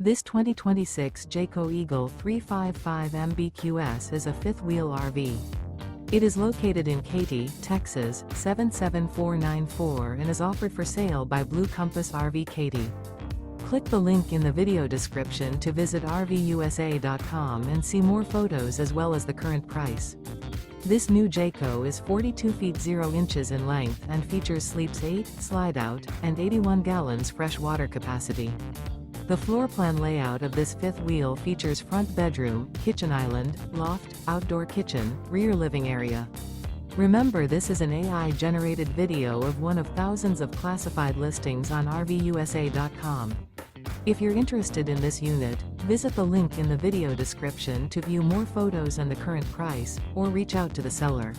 This 2026 Jayco Eagle 355 MBQS is a fifth-wheel RV. It is located in Katy, Texas, 77494 and is offered for sale by Blue Compass RV Katy. Click the link in the video description to visit RVUSA.com and see more photos as well as the current price. This new Jayco is 42 feet 0 inches in length and features sleeps 8, slide-out, and 81 gallons fresh water capacity. The floor plan layout of this fifth wheel features front bedroom, kitchen island, loft, outdoor kitchen, rear living area. Remember, this is an AI-generated video of one of thousands of classified listings on RVUSA.com. If you're interested in this unit, visit the link in the video description to view more photos and the current price, or reach out to the seller.